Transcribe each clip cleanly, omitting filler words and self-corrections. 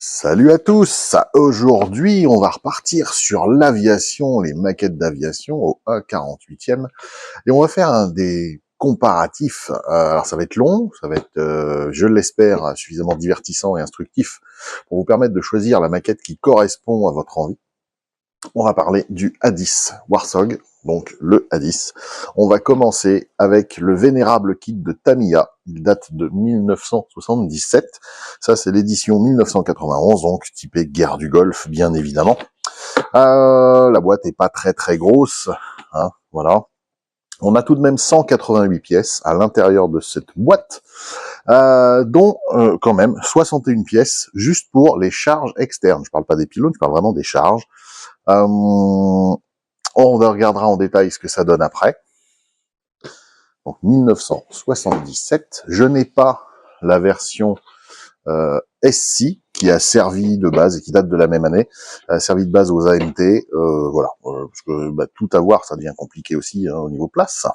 Salut à tous. Aujourd'hui, on va repartir sur l'aviation, les maquettes d'aviation au A48e, et on va faire des comparatifs. Alors ça va être long, ça va être, je l'espère, suffisamment divertissant et instructif pour vous permettre de choisir la maquette qui correspond à votre envie. On va parler du A10 Warthog, donc le A10. On va commencer avec le vénérable kit de Tamiya. Il date de 1977. Ça, c'est l'édition 1991, donc typée guerre du Golfe, bien évidemment. La boîte est pas très très grosse, hein, voilà. On a tout de même 188 pièces à l'intérieur de cette boîte, dont quand même 61 pièces juste pour les charges externes. Je parle pas des pylônes, je parle vraiment des charges. On regardera en détail ce que ça donne après. Donc 1977. Je n'ai pas la version SC qui a servi de base et qui date de la même année, a servi de base aux AMT. Voilà, parce que tout avoir, ça devient compliqué aussi hein, au niveau place.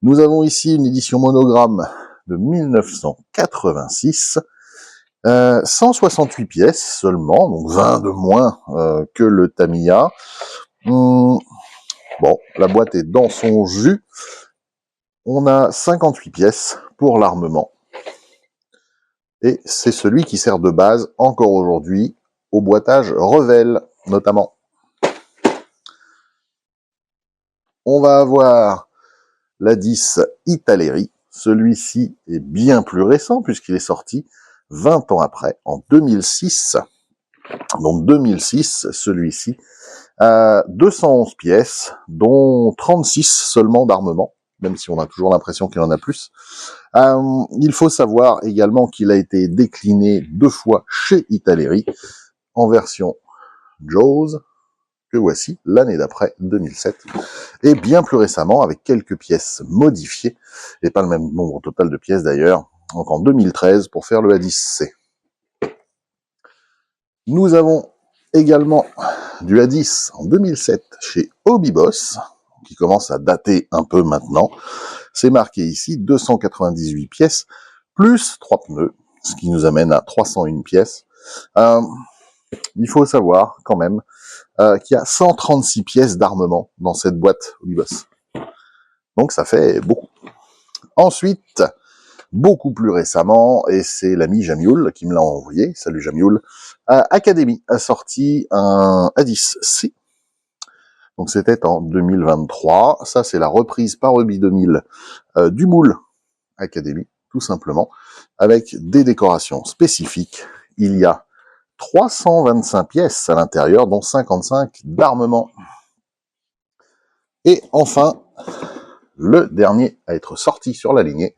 Nous avons ici une édition monogramme de 1986. 168 pièces seulement, donc 20 de moins que le Tamiya. Bon, la boîte est dans son jus. On a 58 pièces pour l'armement. Et c'est celui qui sert de base encore aujourd'hui au boitage Revell, notamment. On va avoir la 10 Italeri. Celui-ci est bien plus récent puisqu'il est sorti 20 ans après, en 2006. Donc 2006, celui-ci, 211 pièces, dont 36 seulement d'armement, même si on a toujours l'impression qu'il en a plus. Il faut savoir également qu'il a été décliné 2 fois chez Italeri, en version Jaws, que voici l'année d'après, 2007, et bien plus récemment, avec quelques pièces modifiées, et pas le même nombre total de pièces d'ailleurs, donc en 2013, pour faire le A10C. Nous avons également du A10 en 2007 chez Hobby Boss, qui commence à dater un peu maintenant. C'est marqué ici 298 pièces, plus 3 pneus, ce qui nous amène à 301 pièces. Il faut savoir quand même qu'il y a 136 pièces d'armement dans cette boîte Hobby Boss. Donc ça fait beaucoup. Ensuite, beaucoup plus récemment, et c'est l'ami Jamioul qui me l'a envoyé, salut Jamioul, Academy a sorti un A10C. Donc c'était en 2023. Ça, c'est la reprise par Hobby 2000 du moule Academy, tout simplement, avec des décorations spécifiques. Il y a 325 pièces à l'intérieur, dont 55 d'armement. Et enfin, le dernier à être sorti sur la lignée,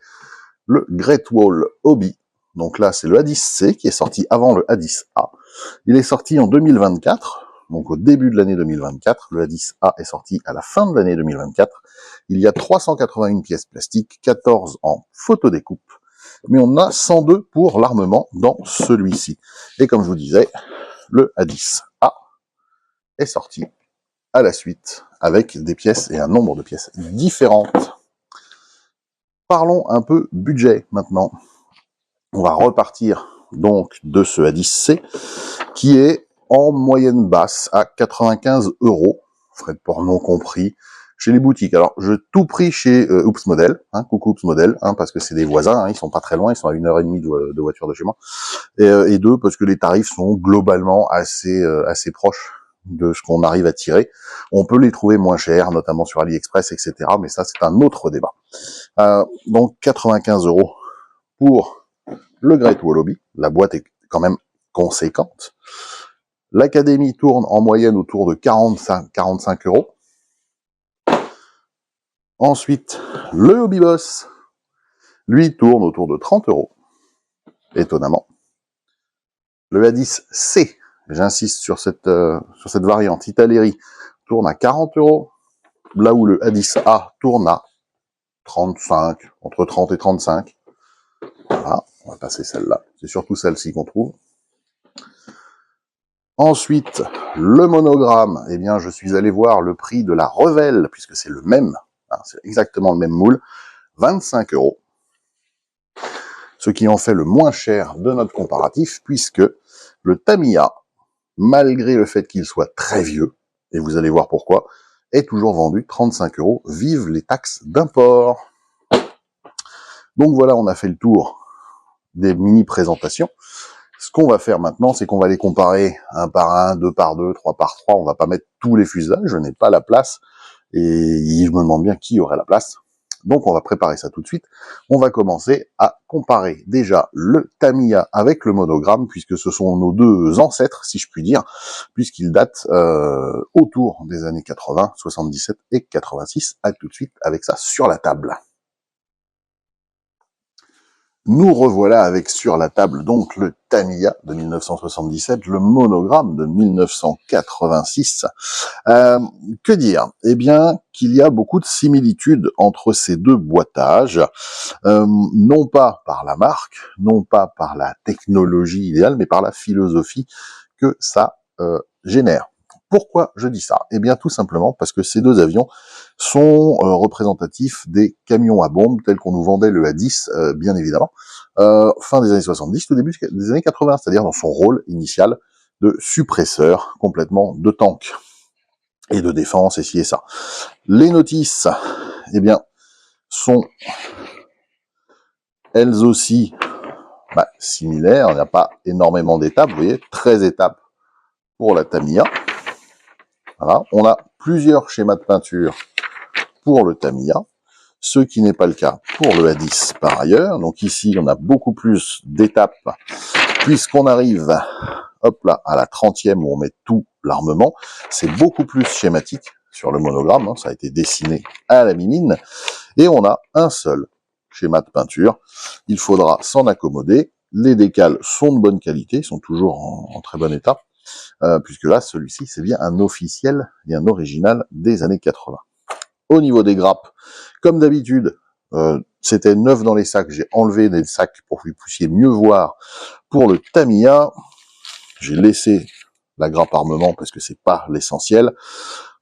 le Great Wall Hobby. Donc là, c'est le A10C qui est sorti avant le A10A. Il est sorti en 2024, donc au début de l'année 2024. Le A10A est sorti à la fin de l'année 2024. Il y a 381 pièces plastiques, 14 en photodécoupe, mais on a 102 pour l'armement dans celui-ci. Et comme je vous disais, le A10A est sorti à la suite avec des pièces et un nombre de pièces différentes. Parlons un peu budget maintenant. On va repartir donc de ce A10C qui est en moyenne basse à 95 €, frais de port non compris, chez les boutiques. Alors, je tout pris chez Oops Model, hein, coucou Oops Model, hein, parce que c'est des voisins, hein, ils sont pas très loin, ils sont à 1h30 de voiture de chez moi, et deux, parce que les tarifs sont globalement assez proches de ce qu'on arrive à tirer. On peut les trouver moins chers, notamment sur AliExpress, etc., mais ça, c'est un autre débat. Donc, 95 € pour le Great Wall Hobby. La boîte est quand même conséquente. L'Académie tourne en moyenne autour de 45 €. Ensuite, le Hobby Boss, lui, tourne autour de 30 €, étonnamment. Le A10C, j'insiste sur cette variante, Italeri, tourne à 40 €, là où le A10A tourne à 35, entre 30 et 35. Voilà, on va passer celle-là. C'est surtout celle-ci qu'on trouve. Ensuite, le monogramme, eh bien, je suis allé voir le prix de la Revell, puisque c'est le même, hein, c'est exactement le même moule, 25 €. ce qui en fait le moins cher de notre comparatif, puisque le Tamiya, malgré le fait qu'il soit très vieux, et vous allez voir pourquoi, est toujours vendu 35 €, vive les taxes d'import. Donc voilà, on a fait le tour des mini-présentations. Ce qu'on va faire maintenant, c'est qu'on va les comparer un par un, deux par deux, trois par trois. On va pas mettre tous les fuselages, je n'ai pas la place, et je me demande bien qui aurait la place. Donc on va préparer ça tout de suite. On va commencer à comparer déjà le Tamiya avec le monogramme, puisque ce sont nos deux ancêtres, si je puis dire, puisqu'ils datent autour des années 80, 77 et 86. À tout de suite avec ça sur la table. Nous revoilà avec sur la table donc le Tamiya de 1977, le monogramme de 1986. Que dire? Eh bien, qu'il y a beaucoup de similitudes entre ces deux boîtages, non pas par la marque, non pas par la technologie idéale, mais par la philosophie que ça génère. Pourquoi je dis ça? Eh bien, tout simplement parce que ces deux avions sont représentatifs des camions à bombes tels qu'on nous vendait le A10, bien évidemment, fin des années 70, tout début des années 80, c'est-à-dire dans son rôle initial de suppresseur complètement de tank et de défense, et ci et ça. Les notices, eh bien, sont elles aussi similaires. Il n'y a pas énormément d'étapes, vous voyez, 13 étapes pour la Tamiya. Voilà. On a plusieurs schémas de peinture pour le Tamiya, ce qui n'est pas le cas pour le A10 par ailleurs. Donc ici, on a beaucoup plus d'étapes, puisqu'on arrive, hop là, à la 30e où on met tout l'armement. C'est beaucoup plus schématique sur le monogramme, hein, ça a été dessiné à la mimine, et on a un seul schéma de peinture. Il faudra s'en accommoder. Les décals sont de bonne qualité, ils sont toujours en très bon état, puisque là, celui-ci, c'est bien un officiel et un original des années 80. Au niveau des grappes, comme d'habitude, c'était neuf dans les sacs, j'ai enlevé des sacs pour que vous puissiez mieux voir. Pour le Tamiya, j'ai laissé la grappe armement parce que c'est pas l'essentiel.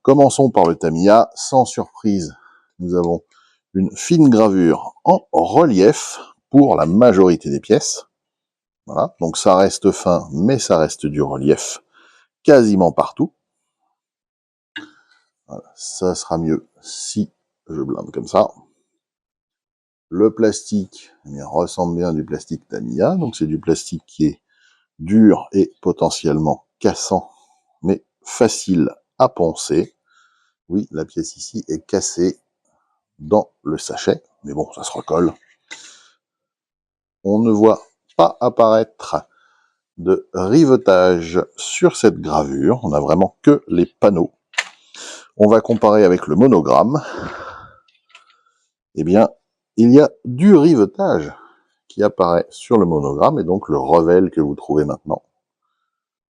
Commençons par le Tamiya, sans surprise, nous avons une fine gravure en relief pour la majorité des pièces. Voilà, donc ça reste fin, mais ça reste du relief quasiment partout. Voilà, ça sera mieux si je blinde comme ça. Le plastique ressemble bien du plastique Tamiya, donc c'est du plastique qui est dur et potentiellement cassant, mais facile à poncer. Oui, la pièce ici est cassée dans le sachet, mais bon, ça se recolle. On ne voit pas apparaître de rivetage sur cette gravure, on n'a vraiment que les panneaux. On va comparer avec le monogramme. Eh bien, il y a du rivetage qui apparaît sur le monogramme, et donc le revel que vous trouvez maintenant.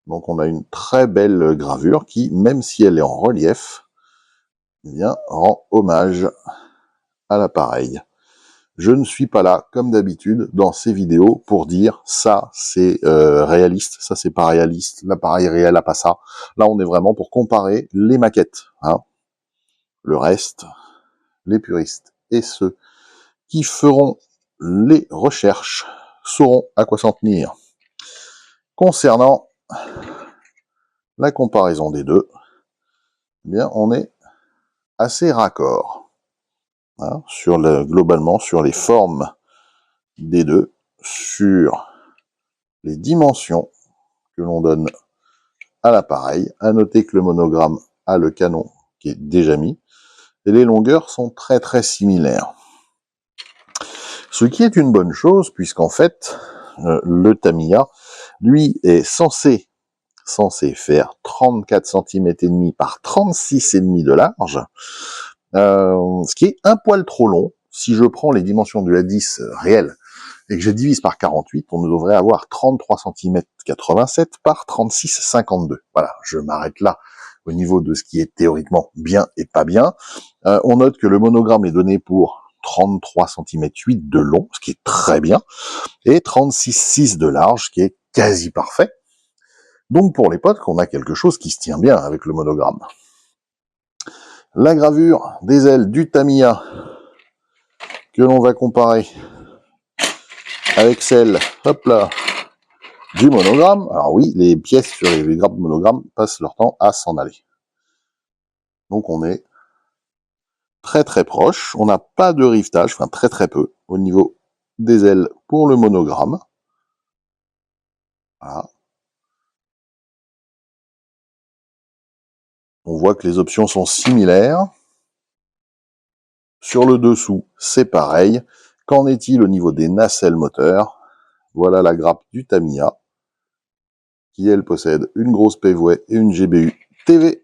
Donc on a une très belle gravure qui, même si elle est en relief, eh bien, rend hommage à l'appareil. Je ne suis pas là, comme d'habitude, dans ces vidéos, pour dire ça c'est réaliste, ça c'est pas réaliste, l'appareil réel a pas ça. Là on est vraiment pour comparer les maquettes. Hein. Le reste, les puristes et ceux qui feront les recherches sauront à quoi s'en tenir. Concernant la comparaison des deux, eh bien on est assez raccord. Hein, globalement sur les formes des deux, sur les dimensions que l'on donne à l'appareil. À noter que le monogramme a le canon qui est déjà mis, et les longueurs sont très très similaires. Ce qui est une bonne chose, puisqu'en fait, le Tamiya, lui, est censé faire 34 cm et demi par 36,5 de large, ce qui est un poil trop long. Si je prends les dimensions du A10 réel et que je divise par 48, on devrait avoir 33 cm 87 par 36,52. Voilà, je m'arrête là au niveau de ce qui est théoriquement bien et pas bien. On note que le monogramme est donné pour 33 cm 8 de long, ce qui est très bien, et 36,6 de large, ce qui est quasi parfait. Donc pour l'époque, on a quelque chose qui se tient bien avec le monogramme. La gravure des ailes du Tamiya que l'on va comparer avec celle, hop là, du monogramme. Alors oui, les pièces sur les grappes monogrammes passent leur temps à s'en aller. Donc on est très très proche. On n'a pas de rivetage, enfin très très peu, au niveau des ailes pour le monogramme. Voilà. On voit que les options sont similaires. Sur le dessous, c'est pareil. Qu'en est-il au niveau des nacelles moteurs? Voilà la grappe du Tamiya, qui elle possède une grosse PV et une GBU TV.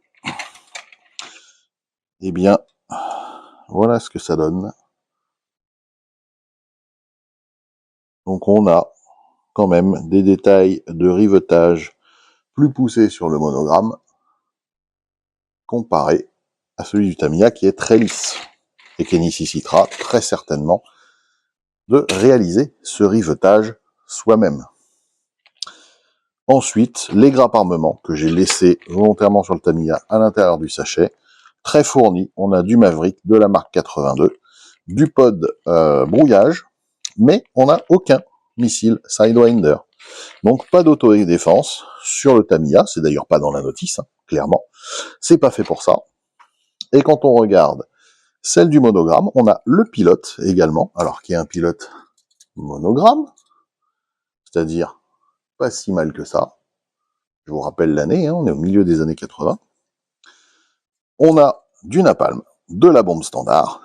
Eh bien, voilà ce que ça donne. Donc on a quand même des détails de rivetage plus poussés sur le monogramme, comparé à celui du Tamiya qui est très lisse, et qui nécessitera très certainement de réaliser ce rivetage soi-même. Ensuite, les grappes armement que j'ai laissées volontairement sur le Tamiya à l'intérieur du sachet, très fournis. On a du Maverick de la marque 82, du pod brouillage, mais on n'a aucun missile Sidewinder. Donc pas d'auto-défense sur le Tamiya, c'est d'ailleurs pas dans la notice, hein, clairement. C'est pas fait pour ça. Et quand on regarde celle du monogramme, on a le pilote également, alors qui est un pilote monogramme, c'est-à-dire pas si mal que ça. Je vous rappelle l'année, hein, on est au milieu des années 80. On a du napalm, de la bombe standard,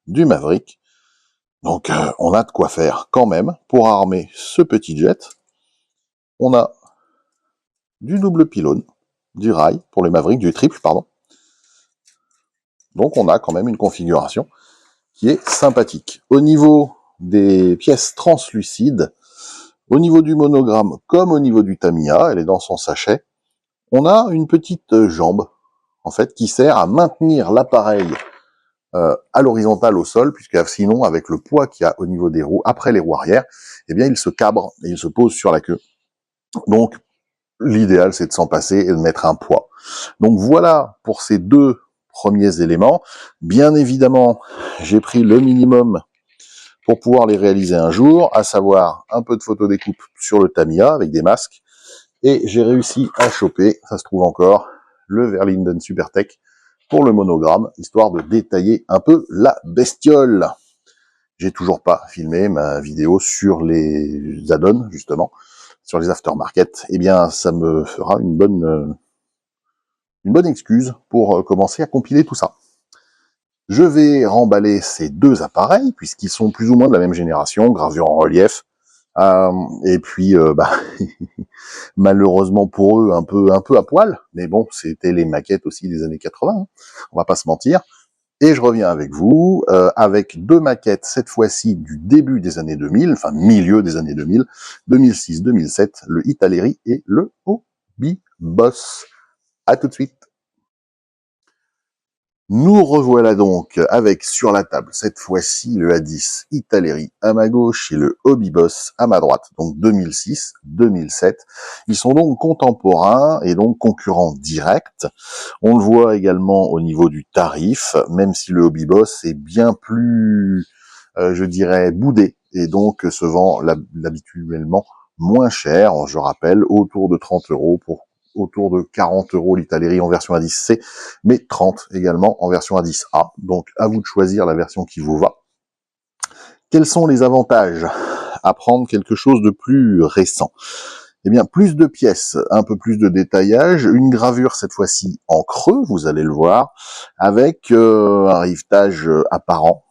du Maverick. Donc on a de quoi faire quand même pour armer ce petit jet. On a du double pylône, du rail pour les Maverick, du triple, pardon. Donc on a quand même une configuration qui est sympathique. Au niveau des pièces translucides, au niveau du monogramme comme au niveau du Tamiya, elle est dans son sachet, on a une petite jambe en fait qui sert à maintenir l'appareil à l'horizontale au sol, puisque sinon avec le poids qu'il y a au niveau des roues, après les roues arrière, eh bien il se cabre et il se pose sur la queue. Donc l'idéal c'est de s'en passer et de mettre un poids. Donc voilà pour ces deux premiers éléments. Bien évidemment, j'ai pris le minimum pour pouvoir les réaliser un jour, à savoir un peu de photo découpe sur le Tamiya avec des masques, et j'ai réussi à choper, ça se trouve encore, le Verlinden Supertech pour le monogramme, histoire de détailler un peu la bestiole. J'ai toujours pas filmé ma vidéo sur les add-ons, justement, sur les aftermarket. Eh bien, ça me fera une bonne excuse pour commencer à compiler tout ça. Je vais remballer ces deux appareils, puisqu'ils sont plus ou moins de la même génération, gravure en relief. Et puis, malheureusement pour eux, un peu à poil. Mais bon, c'était les maquettes aussi des années 80, hein, on va pas se mentir. Et je reviens avec vous, avec deux maquettes, cette fois-ci du début des années 2000, enfin milieu des années 2000, 2006-2007, le Italeri et le Hobby Boss. À tout de suite. Nous revoilà donc avec sur la table, cette fois-ci, le A10 Italeri à ma gauche et le Hobby Boss à ma droite, donc 2006-2007. Ils sont donc contemporains et donc concurrents directs. On le voit également au niveau du tarif, même si le Hobby Boss est bien plus, je dirais, boudé, et donc se vend habituellement moins cher, je rappelle, autour de 30 € pour autour de 40 € l'Italeri en version A10C, mais 30 également en version A10A. Donc à vous de choisir la version qui vous va. Quels sont les avantages à prendre quelque chose de plus récent? Eh bien, plus de pièces, un peu plus de détaillage, une gravure cette fois-ci en creux, vous allez le voir, avec un rivetage apparent,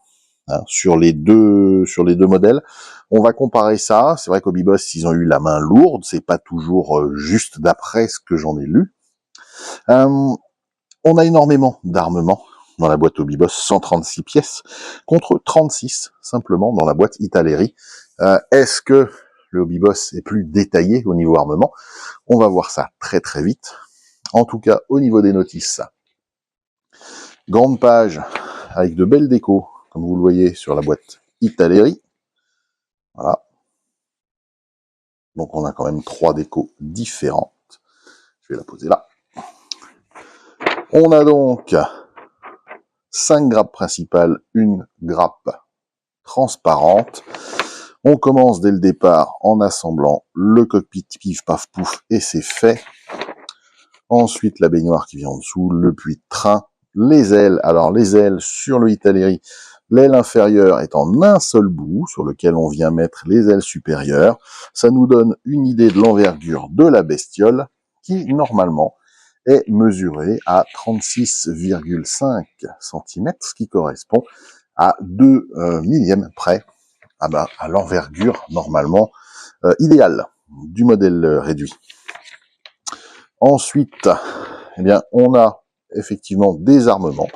hein, sur les deux modèles. On va comparer ça. C'est vrai qu'Hobby Boss, ils ont eu la main lourde. C'est pas toujours juste d'après ce que j'en ai lu. On a énormément d'armement dans la boîte Hobby Boss, 136 pièces, contre 36 simplement dans la boîte Italeri. Est-ce que le Hobby Boss est plus détaillé au niveau armement? On va voir ça très très vite. En tout cas, au niveau des notices, grande page avec de belles décos, comme vous le voyez sur la boîte Italeri. Voilà. Donc on a quand même 3 décos différentes. Je vais la poser là. On a donc 5 grappes principales, une grappe transparente. On commence dès le départ en assemblant le cockpit pif paf pouf et c'est fait. Ensuite la baignoire qui vient en dessous, le puits de train, les ailes. Alors les ailes sur le Italeri, l'aile inférieure est en un seul bout sur lequel on vient mettre les ailes supérieures. Ça nous donne une idée de l'envergure de la bestiole qui normalement est mesurée à 36,5 cm, ce qui correspond à 2 millièmes près à l'envergure normalement idéale du modèle réduit. Ensuite, eh bien, on a effectivement des armements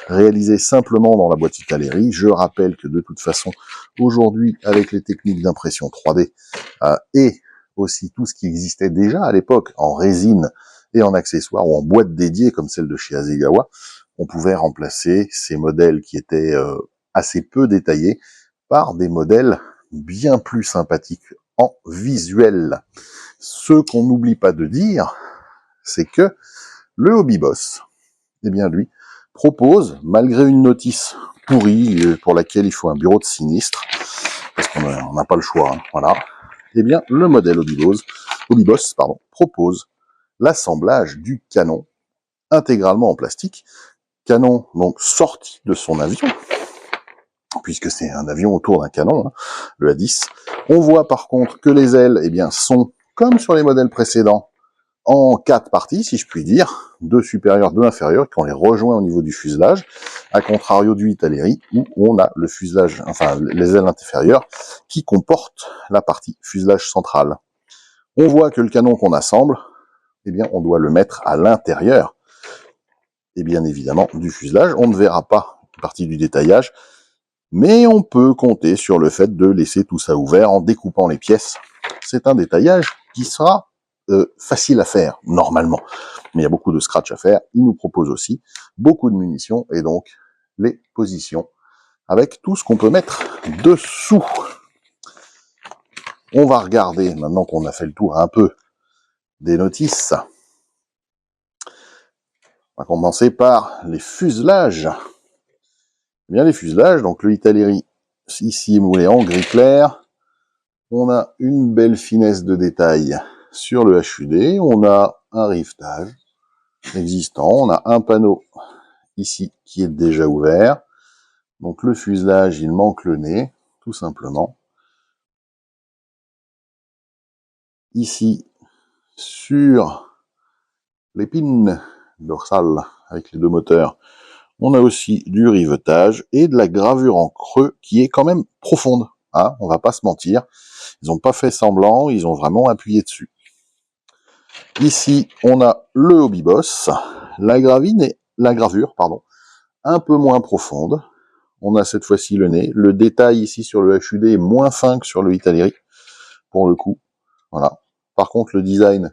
réalisés simplement dans la boîte Italeri. Je rappelle que de toute façon, aujourd'hui, avec les techniques d'impression 3D et aussi tout ce qui existait déjà à l'époque en résine et en accessoires ou en boîte dédiée comme celle de chez Hasegawa, on pouvait remplacer ces modèles qui étaient assez peu détaillés par des modèles bien plus sympathiques en visuel. Ce qu'on n'oublie pas de dire, c'est que le Hobby Boss, eh bien lui, propose, malgré une notice pourrie pour laquelle il faut un bureau de sinistre, parce qu'on n'a pas le choix, hein, voilà, eh bien le modèle Hobby Boss, propose l'assemblage du canon intégralement en plastique, canon donc sorti de son avion, puisque c'est un avion autour d'un canon, hein, le A10. On voit par contre que les ailes, eh bien, sont comme sur les modèles précédents, en 4 parties, si je puis dire, 2 supérieures, 2 inférieures, qui ont les rejoints au niveau du fuselage, à contrario du Italeri, où on a le fuselage, enfin les ailes inférieures, qui comportent la partie fuselage central. On voit que le canon qu'on assemble, eh bien, on doit le mettre à l'intérieur, et bien évidemment, du fuselage. On ne verra pas une partie du détaillage, mais on peut compter sur le fait de laisser tout ça ouvert en découpant les pièces. C'est un détaillage qui sera facile à faire, normalement. Mais il y a beaucoup de scratch à faire. Il nous propose aussi beaucoup de munitions et donc les positions avec tout ce qu'on peut mettre dessous. On va regarder, maintenant qu'on a fait le tour un peu des notices, on va commencer par les fuselages. Bien les fuselages, donc le Italeri ici émoulé en gris clair. On a une belle finesse de détail sur le HUD, on a un rivetage existant, on a un panneau ici qui est déjà ouvert, donc le fuselage il manque le nez, tout simplement. Ici, sur l'épine dorsale avec les deux moteurs, on a aussi du rivetage et de la gravure en creux qui est quand même profonde, hein, on va pas se mentir, ils n'ont pas fait semblant, ils ont vraiment appuyé dessus. Ici, on a le Hobby Boss, la gravure, un peu moins profonde. On a cette fois-ci le nez. Le détail ici sur le HUD est moins fin que sur le Italeri, pour le coup. Voilà. Par contre, le design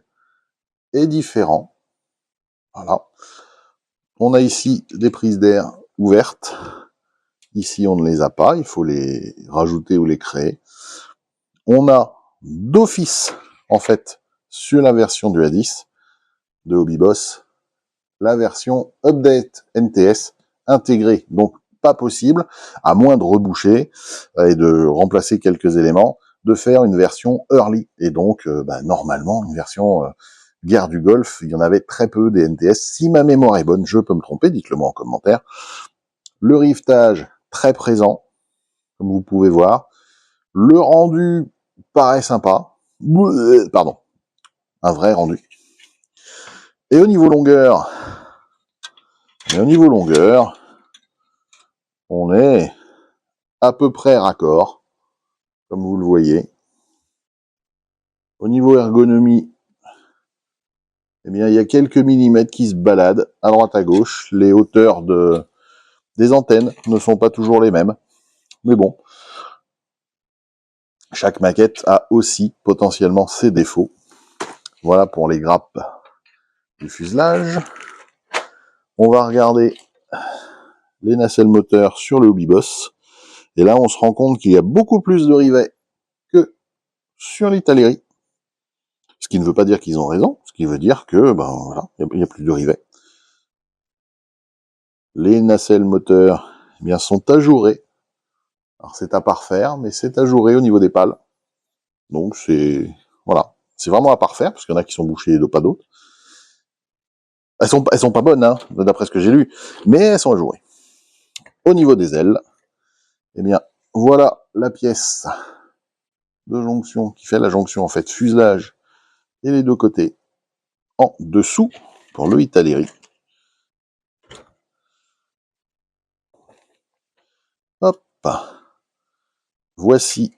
est différent. Voilà. On a ici des prises d'air ouvertes. Ici, on ne les a pas. Il faut les rajouter ou les créer. On a d'office, en fait, sur la version du A10 de Hobby Boss, la version Update NTS intégrée. Donc, pas possible, à moins de reboucher et de remplacer quelques éléments, de faire une version Early. Et donc, normalement, une version guerre du Golfe, il y en avait très peu des NTS. Si ma mémoire est bonne, je peux me tromper, dites-le moi en commentaire. Le rivetage, très présent, comme vous pouvez voir. Le rendu paraît sympa. Pardon, un vrai rendu. Et au niveau longueur, on est à peu près raccord, comme vous le voyez. Au niveau ergonomie, eh bien, il y a quelques millimètres qui se baladent à droite à gauche. Les hauteurs des antennes ne sont pas toujours les mêmes. Mais bon, chaque maquette a aussi potentiellement ses défauts. Voilà pour les grappes du fuselage. On va regarder les nacelles moteurs sur le Hobby Boss. Et là, on se rend compte qu'il y a beaucoup plus de rivets que sur l'Italeri. Ce qui ne veut pas dire qu'ils ont raison, ce qui veut dire que, voilà, il n'y a plus de rivets. Les nacelles moteurs, eh bien, sont ajourées Alors c'est à parfaire, mais c'est ajouré au niveau des pales. Donc c'est... Voilà. C'est vraiment à parfaire, parce qu'il y en a qui sont bouchées et pas d'autres. Elles sont pas bonnes, hein, d'après ce que j'ai lu, mais elles sont ajourées. Au niveau des ailes, eh bien, voilà la pièce de jonction qui fait la jonction en fait fuselage et les deux côtés en dessous pour le Italeri. Hop, voici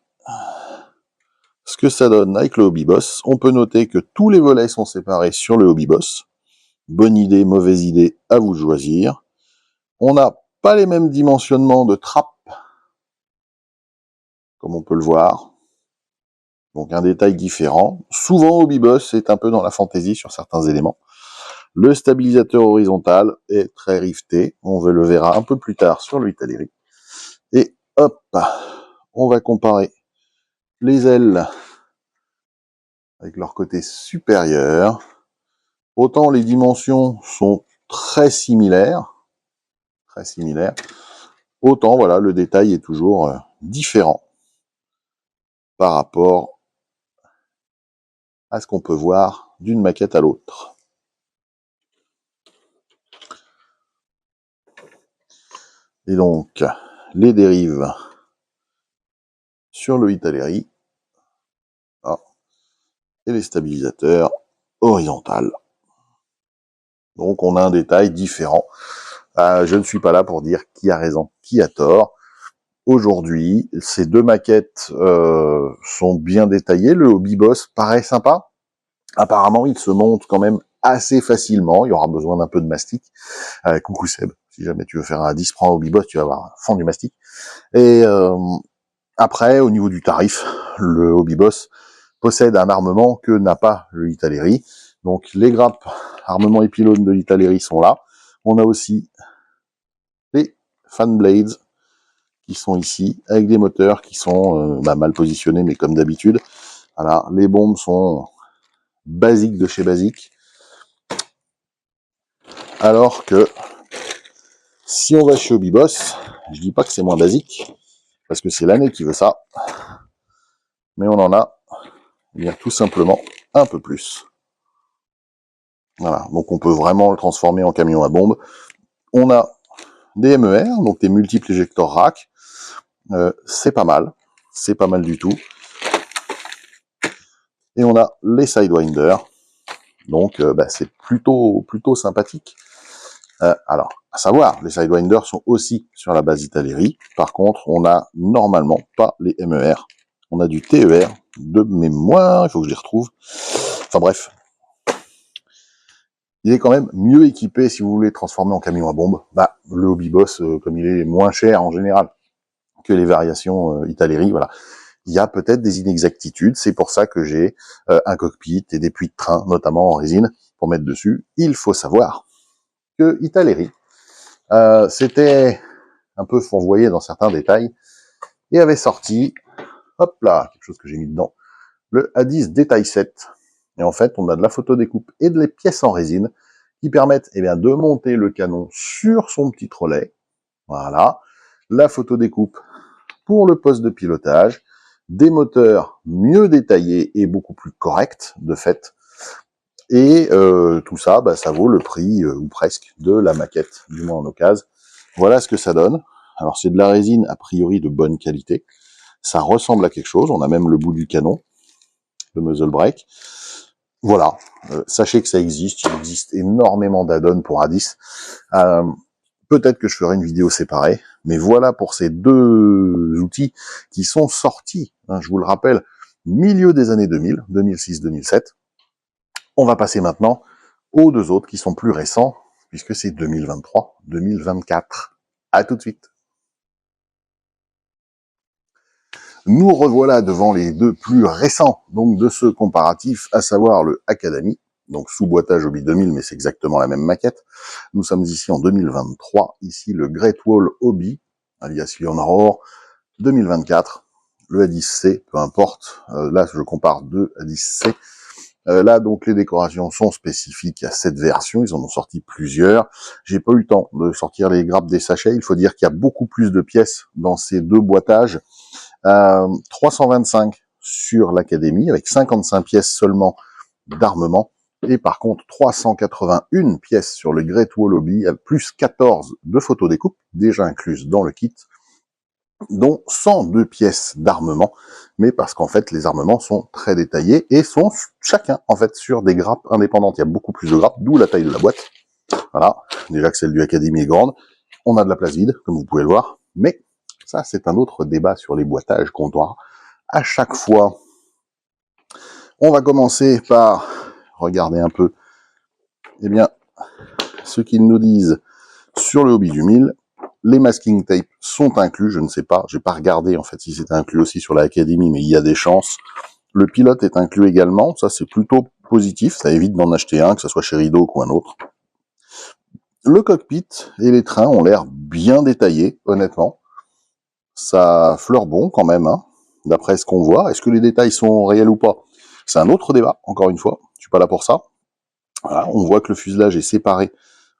ce que ça donne avec le Hobby Boss. On peut noter que tous les volets sont séparés sur le Hobby Boss. Bonne idée, mauvaise idée, à vous de choisir. On n'a pas les mêmes dimensionnements de trappe, comme on peut le voir. Donc un détail différent. Souvent, Hobby Boss est un peu dans la fantaisie sur certains éléments. Le stabilisateur horizontal est très rifté. On le verra un peu plus tard sur le Italeri. Et hop, on va comparer les ailes avec leur côté supérieur. Autant les dimensions sont très similaires, autant voilà, le détail est toujours différent par rapport à ce qu'on peut voir d'une maquette à l'autre. Et donc, les dérives sur le Italeri, et les stabilisateurs horizontaux. Donc on a un détail différent. Je ne suis pas là pour dire qui a raison, qui a tort. Aujourd'hui, ces deux maquettes sont bien détaillées. Le Hobby Boss paraît sympa. Apparemment, il se monte quand même assez facilement. Il y aura besoin d'un peu de mastic. Coucou Seb, si jamais tu veux faire un 10, prends un Hobby Boss, tu vas avoir un fond du mastic. Et après, au niveau du tarif, le Hobby Boss possède un armement que n'a pas le Italeri. Donc les grappes armement et pylônes de l'Italeri sont là. On a aussi les fan blades qui sont ici, avec des moteurs qui sont mal positionnés, mais comme d'habitude. Voilà, les bombes sont basiques de chez basique. Alors que si on va chez Hobby Boss, je dis pas que c'est moins basique, parce que c'est l'année qui veut ça, mais on en a bien tout simplement un peu plus. Voilà, donc on peut vraiment le transformer en camion à bombe. On a des MER, donc des multiples éjecteurs rack. C'est pas mal du tout. Et on a les Sidewinder, donc c'est plutôt sympathique. Alors, à savoir, les Sidewinder sont aussi sur la base Italeri. Par contre, on n'a normalement pas les MER. On a du TER de mémoire, il faut que je les retrouve. Enfin bref, il est quand même mieux équipé si vous voulez transformer en camion à bombe. Le Hobby Boss, comme il est moins cher en général que les variations Italeri, voilà. Il y a peut-être des inexactitudes, c'est pour ça que j'ai un cockpit et des puits de train, notamment en résine, pour mettre dessus. Il faut savoir que Italeri, c'était un peu fourvoyé dans certains détails, et avait sorti, hop là, quelque chose que j'ai mis dedans, le A10 Détail 7. Et en fait, on a de la photodécoupe et de les pièces en résine qui permettent de monter le canon sur son petit trolley. Voilà. La photodécoupe pour le poste de pilotage, des moteurs mieux détaillés et beaucoup plus corrects, de fait. Et tout ça, ça vaut le prix, ou presque, de la maquette, du moins en occasion. Voilà ce que ça donne. Alors c'est de la résine, a priori, de bonne qualité. Ça ressemble à quelque chose. On a même le bout du canon, le muzzle brake. Voilà. Sachez que ça existe. Il existe énormément d'add-ons pour A10. Peut-être que je ferai une vidéo séparée. Mais voilà pour ces deux outils qui sont sortis, je vous le rappelle, milieu des années 2000, 2006-2007. On va passer maintenant aux deux autres qui sont plus récents, puisque c'est 2023-2024. À tout de suite. Nous revoilà devant les deux plus récents, donc de ce comparatif, à savoir le Academy, donc sous-boîtage Hobby 2000, mais c'est exactement la même maquette. Nous sommes ici en 2023, ici le Great Wall Hobby, alias Leonard 2024, le A10C, peu importe, là je compare deux A10C, Là, donc, les décorations sont spécifiques à cette version. Ils en ont sorti plusieurs. J'ai pas eu le temps de sortir les grappes des sachets. Il faut dire qu'il y a beaucoup plus de pièces dans ces deux boîtages. 325 sur l'Académie, avec 55 pièces seulement d'armement. Et par contre, 381 pièces sur le Great Wall Hobby, plus 14 de photos découpes, déjà incluses dans le kit, dont 102 pièces d'armement, mais parce qu'en fait, les armements sont très détaillés et sont chacun, en fait, sur des grappes indépendantes. Il y a beaucoup plus de grappes, d'où la taille de la boîte. Voilà, déjà que celle du Académie est grande. On a de la place vide, comme vous pouvez le voir, mais ça, c'est un autre débat sur les boîtages qu'on doit à chaque fois. On va commencer par regarder un peu, eh bien, ce qu'ils nous disent sur le Hobby du 1000. Les masking tapes sont inclus, je ne sais pas, j'ai pas regardé en fait si c'était inclus aussi sur la Académie, mais il y a des chances. Le pilote est inclus également, ça c'est plutôt positif, ça évite d'en acheter un, que ce soit chez Rideau ou un autre. Le cockpit et les trains ont l'air bien détaillés, honnêtement. Ça fleure bon quand même, hein, d'après ce qu'on voit. Est-ce que les détails sont réels ou pas? C'est un autre débat, encore une fois, je suis pas là pour ça. Voilà, on voit que le fuselage est séparé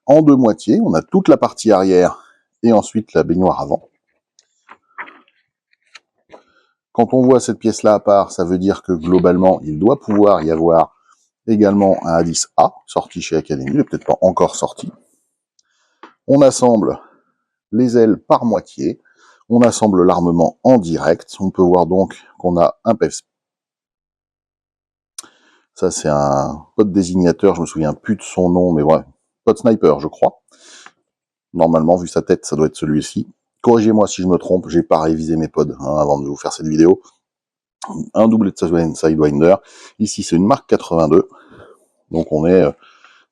en deux moitiés. On a toute la partie arrière et ensuite la baignoire avant. Quand on voit cette pièce-là à part, ça veut dire que globalement, il doit pouvoir y avoir également un A10A, sorti chez Academy, il n'est peut-être pas encore sorti. On assemble les ailes par moitié, on assemble l'armement en direct, on peut voir donc qu'on a un PEF. Ça c'est un pod désignateur, je me souviens plus de son nom, mais ouais, pod sniper je crois. Normalement, vu sa tête, ça doit être celui-ci. Corrigez-moi si je me trompe, j'ai pas révisé mes pods avant de vous faire cette vidéo. Un double Sidewinder. Ici, c'est une marque 82. Donc, on est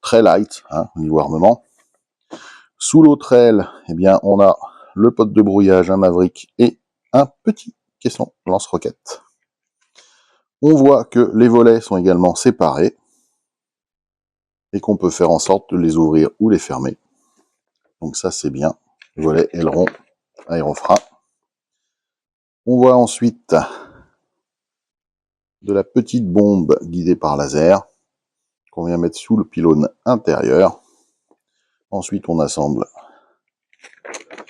très light au niveau armement. Sous l'autre aile, eh bien, on a le pod de brouillage, un Maverick et un petit caisson lance-roquette. On voit que les volets sont également séparés et qu'on peut faire en sorte de les ouvrir ou les fermer. Donc ça, c'est bien. Volet, aileron, aérofrein. On voit ensuite de la petite bombe guidée par laser qu'on vient mettre sous le pylône intérieur. Ensuite, on assemble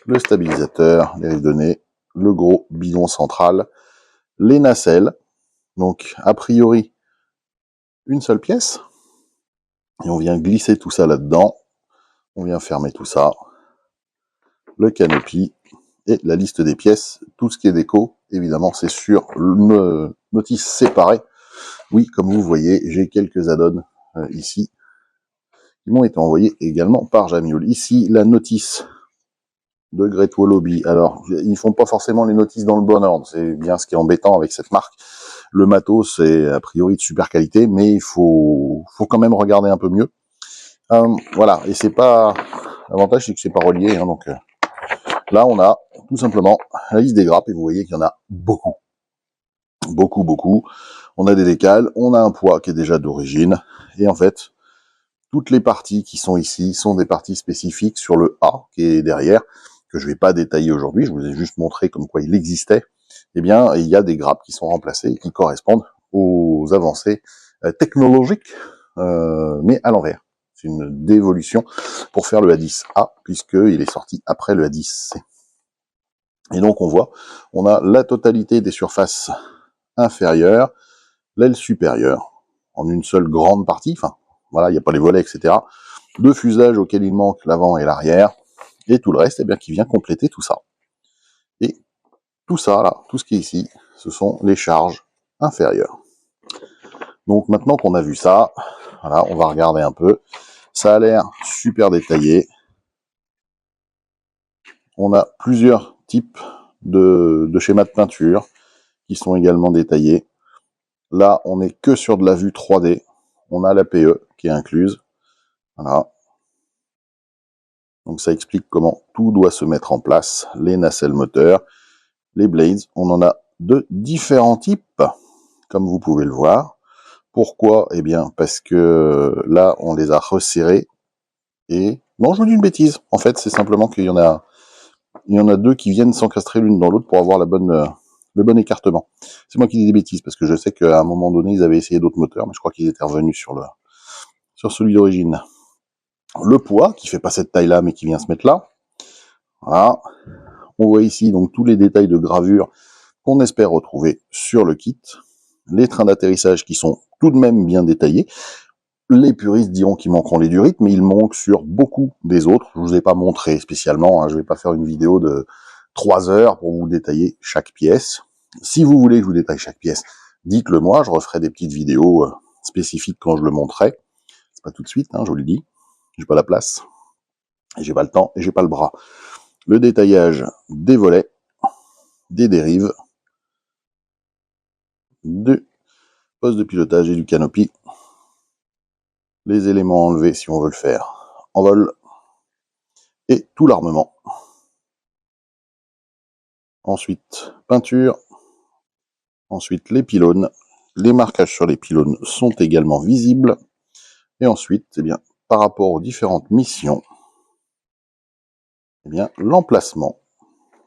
le stabilisateur, les rives de nez, le gros bidon central, les nacelles. Donc, a priori, une seule pièce. Et on vient glisser tout ça là-dedans. On vient fermer tout ça. Le canopy et la liste des pièces. Tout ce qui est déco, évidemment, c'est sur une notice séparée. Oui, comme vous voyez, j'ai quelques add-ons ici qui m'ont été envoyés également par Jamioul. Ici, la notice de Great Wall Hobby. Alors, ils font pas forcément les notices dans le bon ordre. C'est bien ce qui est embêtant avec cette marque. Le matos est a priori de super qualité, mais il faut quand même regarder un peu mieux. Voilà, et c'est pas... L'avantage, c'est que c'est pas relié. Donc là, on a tout simplement la liste des grappes, et vous voyez qu'il y en a beaucoup. Beaucoup, beaucoup. On a des décals, on a un poids qui est déjà d'origine, et en fait, toutes les parties qui sont ici sont des parties spécifiques sur le A qui est derrière, que je vais pas détailler aujourd'hui, je vous ai juste montré comme quoi il existait. Eh bien, il y a des grappes qui sont remplacées et qui correspondent aux avancées technologiques, mais à l'envers. C'est une dévolution pour faire le A10A, puisqu'il est sorti après le A10C. Et donc on voit, on a la totalité des surfaces inférieures, l'aile supérieure, en une seule grande partie, enfin, voilà, il n'y a pas les volets, etc. Deux fuselages auxquels il manque l'avant et l'arrière, et tout le reste, eh bien, qui vient compléter tout ça. Et tout ça, là, tout ce qui est ici, ce sont les charges inférieures. Donc maintenant qu'on a vu ça, voilà, on va regarder un peu. Ça a l'air super détaillé. On a plusieurs types de schémas de peinture qui sont également détaillés. Là, on n'est que sur de la vue 3D. On a la PE qui est incluse. Voilà. Donc ça explique comment tout doit se mettre en place. Les nacelles moteurs, les blades, on en a de différents types, comme vous pouvez le voir. Pourquoi? Eh bien, parce que là, on les a resserrés. Et non, je vous dis une bêtise. En fait, c'est simplement qu'il y en a deux qui viennent s'encastrer l'une dans l'autre pour avoir la bonne le bon écartement. C'est moi qui dis des bêtises, parce que je sais qu'à un moment donné, ils avaient essayé d'autres moteurs, mais je crois qu'ils étaient revenus sur celui d'origine. Le poids, qui fait pas cette taille-là, mais qui vient se mettre là. Voilà. On voit ici donc tous les détails de gravure qu'on espère retrouver sur le kit. Les trains d'atterrissage qui sont tout de même bien détaillés. Les puristes diront qu'il manqueront les durites, mais ils manquent sur beaucoup des autres. Je vous ai pas montré spécialement, hein. Je vais pas faire une vidéo de 3 heures pour vous détailler chaque pièce. Si vous voulez que je vous détaille chaque pièce, dites-le moi, je referai des petites vidéos spécifiques quand je le montrerai. C'est pas tout de suite, hein, je vous le dis. J'ai pas la place, et j'ai pas le temps, et j'ai pas le bras. Le détaillage des volets, des dérives, du poste de pilotage et du canopy. Les éléments enlevés si on veut le faire en vol. Et tout l'armement. Ensuite, peinture. Ensuite, les pylônes. Les marquages sur les pylônes sont également visibles. Et ensuite, eh bien, par rapport aux différentes missions, eh bien, l'emplacement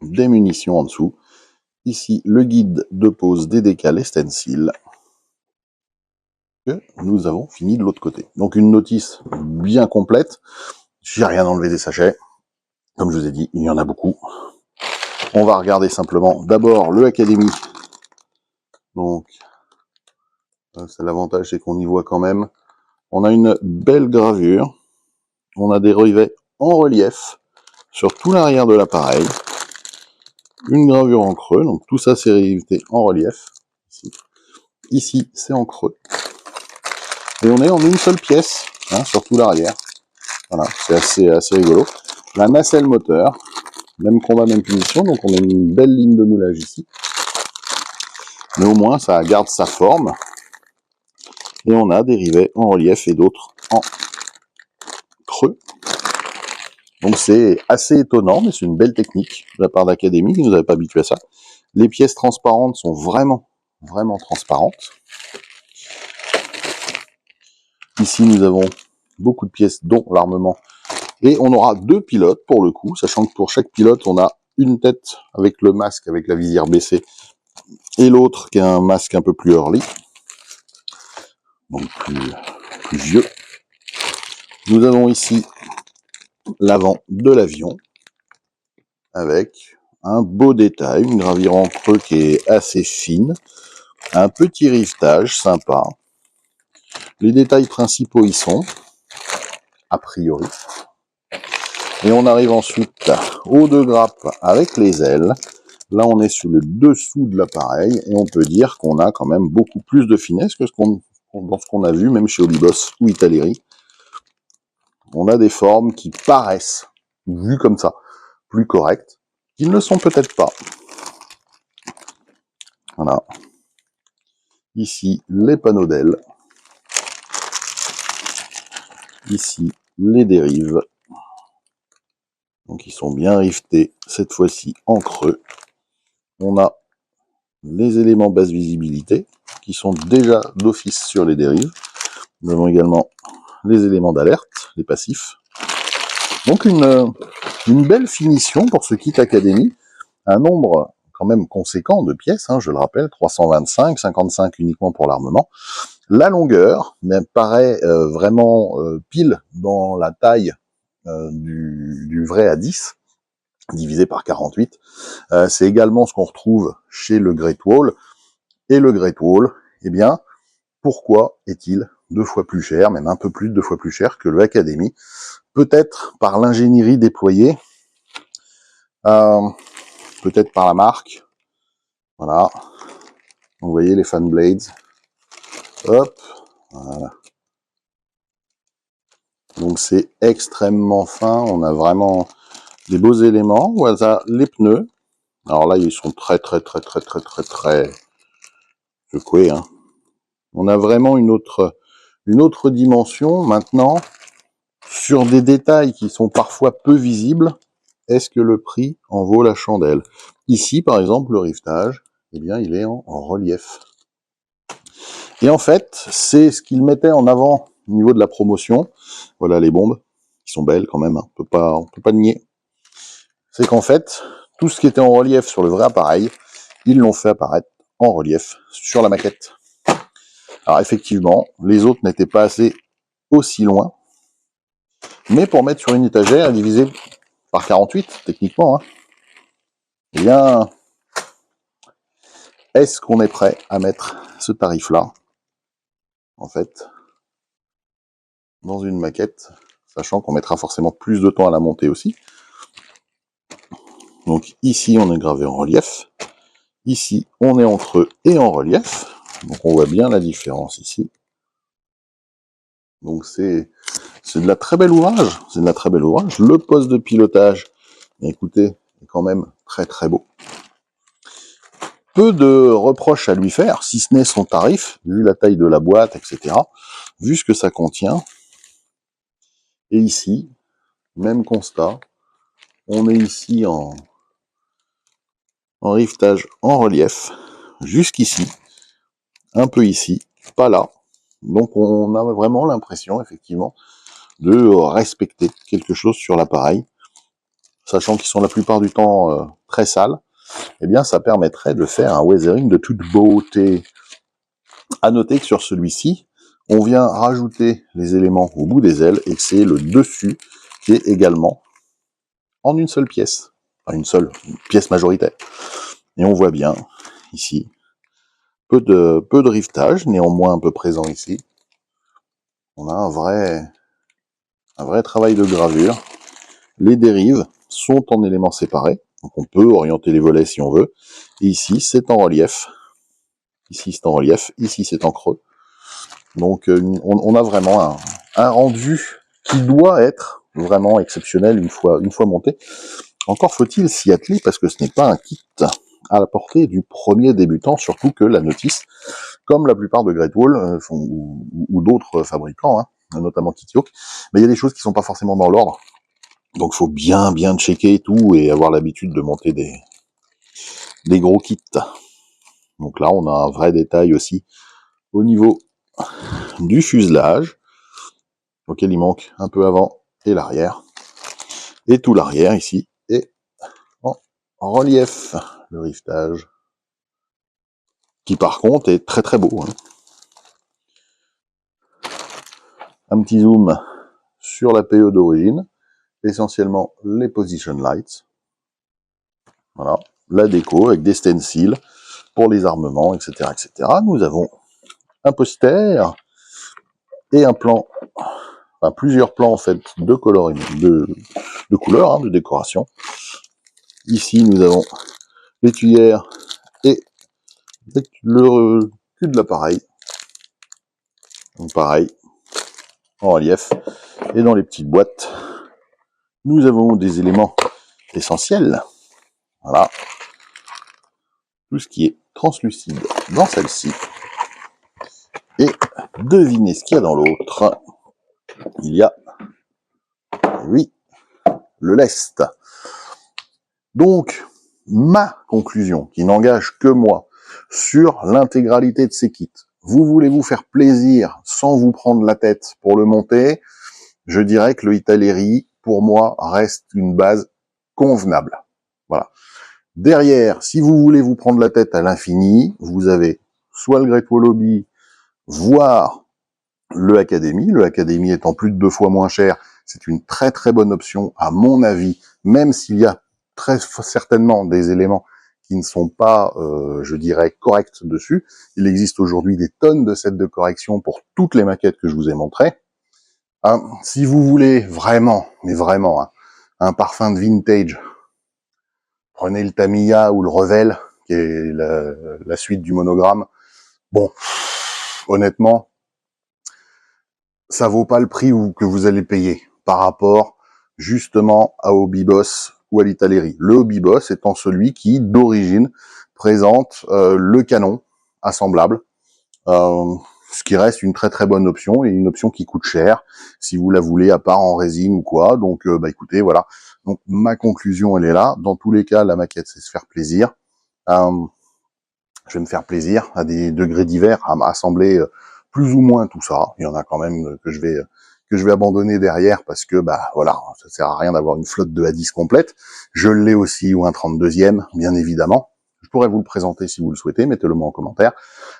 des munitions en dessous. Ici, le guide de pose des décals et stencils. Que nous avons fini de l'autre côté. Donc une notice bien complète. J'ai rien enlevé des sachets. Comme je vous ai dit, il y en a beaucoup. On va regarder simplement d'abord le Academy. Donc, c'est l'avantage, c'est qu'on y voit quand même. On a une belle gravure. On a des rivets en relief sur tout l'arrière de l'appareil. Une gravure en creux, donc tout ça c'est riveté en relief. Ici c'est en creux. Et on est en une seule pièce, hein, sur tout l'arrière. Voilà, c'est assez rigolo. La nacelle moteur, même combat, même punition, donc on a une belle ligne de moulage ici. Mais au moins ça garde sa forme. Et on a des rivets en relief et d'autres en creux. Donc c'est assez étonnant, mais c'est une belle technique de la part d'Academy, qui nous avait pas habitués à ça. Les pièces transparentes sont vraiment transparentes. Ici, nous avons beaucoup de pièces, dont l'armement. Et on aura 2 pilotes pour le coup, sachant que pour chaque pilote, on a une tête avec le masque, avec la visière baissée, et l'autre qui a un masque un peu plus early, donc plus vieux. Nous avons ici l'avant de l'avion, avec un beau détail, une gravure en creux qui est assez fine, un petit rivetage sympa. Les détails principaux y sont, a priori. Et on arrive ensuite aux 2 grappes avec les ailes. Là, on est sur le dessous de l'appareil et on peut dire qu'on a quand même beaucoup plus de finesse que dans ce qu'on a vu, même chez Olibos ou Italeri. On a des formes qui paraissent, vues comme ça, plus correctes, qui ne le sont peut-être pas. Voilà. Ici, les panneaux d'ailes. Ici, les dérives. Donc, ils sont bien rivetés, cette fois-ci en creux. On a les éléments basse visibilité, qui sont déjà d'office sur les dérives. Nous avons également les éléments d'alerte, les passifs. Donc une belle finition pour ce kit Academy. Un nombre quand même conséquent de pièces, hein, je le rappelle, 325, 55 uniquement pour l'armement. La longueur paraît vraiment pile dans la taille du vrai A10, divisé par 48. C'est également ce qu'on retrouve chez le Great Wall. Et le Great Wall, eh bien, pourquoi est-il 2 fois plus cher, même un peu plus de 2 fois plus cher que le Academy? Peut-être par l'ingénierie déployée, peut-être par la marque. Voilà. Vous voyez les fan blades. Hop. Voilà. Donc c'est extrêmement fin. On a vraiment des beaux éléments. Voilà, les pneus. Alors là, ils sont très secoués, hein. On a vraiment une autre dimension. Maintenant, sur des détails qui sont parfois peu visibles, est-ce que le prix en vaut la chandelle? Ici, par exemple, le rivetage, eh bien, il est en relief. Et en fait, c'est ce qu'il mettait en avant au niveau de la promotion. Voilà les bombes, qui sont belles quand même, hein. On peut pas nier. C'est qu'en fait, tout ce qui était en relief sur le vrai appareil ils l'ont fait apparaître en relief sur la maquette. Alors effectivement, les autres n'étaient pas aussi loin, mais pour mettre sur une étagère et diviser par 48, techniquement, hein, eh bien, est-ce qu'on est prêt à mettre ce tarif-là, en fait, dans une maquette, sachant qu'on mettra forcément plus de temps à la monter aussi. Donc ici, on est gravé en relief. Ici, on est en creux et en relief. Donc on voit bien la différence ici. Donc c'est de la très belle ouvrage. C'est de la très belle ouvrage. Le poste de pilotage, écoutez, est quand même très très beau. Peu de reproches à lui faire, si ce n'est son tarif, vu la taille de la boîte, etc. Vu ce que ça contient. Et ici, même constat. On est ici en rivetage en relief, jusqu'ici, un peu ici, pas là. Donc on a vraiment l'impression, effectivement, de respecter quelque chose sur l'appareil, sachant qu'ils sont la plupart du temps très sales. Eh bien, ça permettrait de faire un weathering de toute beauté. À noter que sur celui-ci, on vient rajouter les éléments au bout des ailes et que c'est le dessus qui est également en une seule pièce, enfin une pièce majoritaire. Et on voit bien ici peu de rivetage, néanmoins un peu présent ici. On a un vrai travail de gravure. Les dérives sont en éléments séparés, donc on peut orienter les volets si on veut. Et ici, c'est en relief. Ici, c'est en relief. Ici, c'est en creux. Donc, on a vraiment un rendu qui doit être vraiment exceptionnel une fois monté. Encore faut-il s'y atteler parce que ce n'est pas un kit à la portée du premier débutant, surtout que la notice, comme la plupart de Great Wall ou d'autres fabricants, hein, notamment Kitioc, mais il y a des choses qui sont pas forcément dans l'ordre. Donc faut bien checker tout et avoir l'habitude de monter des gros kits. Donc là, on a un vrai détail aussi au niveau du fuselage, auquel il manque un peu avant et l'arrière. Et tout l'arrière ici est en relief, le rivetage, qui par contre est très très beau. Hein. Un petit zoom sur la PE d'origine, essentiellement les position lights. Voilà, la déco avec des stencils pour les armements, etc., etc. Nous avons un poster et un plan, enfin plusieurs plans en fait de coloris, de couleurs, hein, de décoration. Ici, nous avons les tuyères et le cul de l'appareil. Donc pareil, en relief. Et dans les petites boîtes, nous avons des éléments essentiels. Voilà. Tout ce qui est translucide dans celle-ci. Et devinez ce qu'il y a dans l'autre. Il y a, oui, le lest. Donc, ma conclusion, qui n'engage que moi, sur l'intégralité de ces kits. Vous voulez vous faire plaisir sans vous prendre la tête pour le monter, je dirais que le Italeri, pour moi, reste une base convenable. Voilà. Derrière, si vous voulez vous prendre la tête à l'infini, vous avez soit le Great Wall Hobby, voire le Academy. Le Academy étant plus de 2 fois moins cher, c'est une très très bonne option, à mon avis, même s'il y a très certainement des éléments qui ne sont pas, je dirais, corrects dessus. Il existe aujourd'hui des tonnes de sets de correction pour toutes les maquettes que je vous ai montrées. Si vous voulez vraiment, mais vraiment, hein, un parfum de vintage, prenez le Tamiya ou le Revel, qui est la suite du monogramme. Bon, honnêtement, ça vaut pas le prix que vous allez payer par rapport justement à Hobby Boss ou à l'Italeri. Le Hobby Boss étant celui qui, d'origine, présente le canon assemblable, ce qui reste une très très bonne option et une option qui coûte cher si vous la voulez à part en résine ou quoi. Donc bah écoutez, voilà. Donc ma conclusion elle est là. Dans tous les cas, la maquette c'est se faire plaisir. Je vais me faire plaisir à des degrés divers à assembler plus ou moins tout ça. Il y en a quand même que je vais abandonner derrière parce que bah voilà, ça sert à rien d'avoir une flotte de A10 complète. Je l'ai aussi ou un 32e, bien évidemment. pourrais vous le présenter si vous le souhaitez, mettez-le moi en commentaire.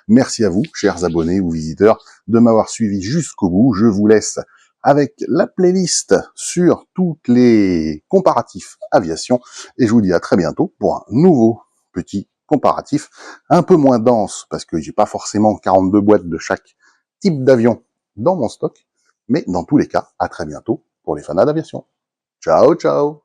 Merci à vous, chers abonnés ou visiteurs, de m'avoir suivi jusqu'au bout. Je vous laisse avec la playlist sur toutes les comparatifs aviation, et je vous dis à très bientôt pour un nouveau petit comparatif, un peu moins dense, parce que j'ai pas forcément 42 boîtes de chaque type d'avion dans mon stock, mais dans tous les cas, à très bientôt pour les fans d'aviation. Ciao, ciao!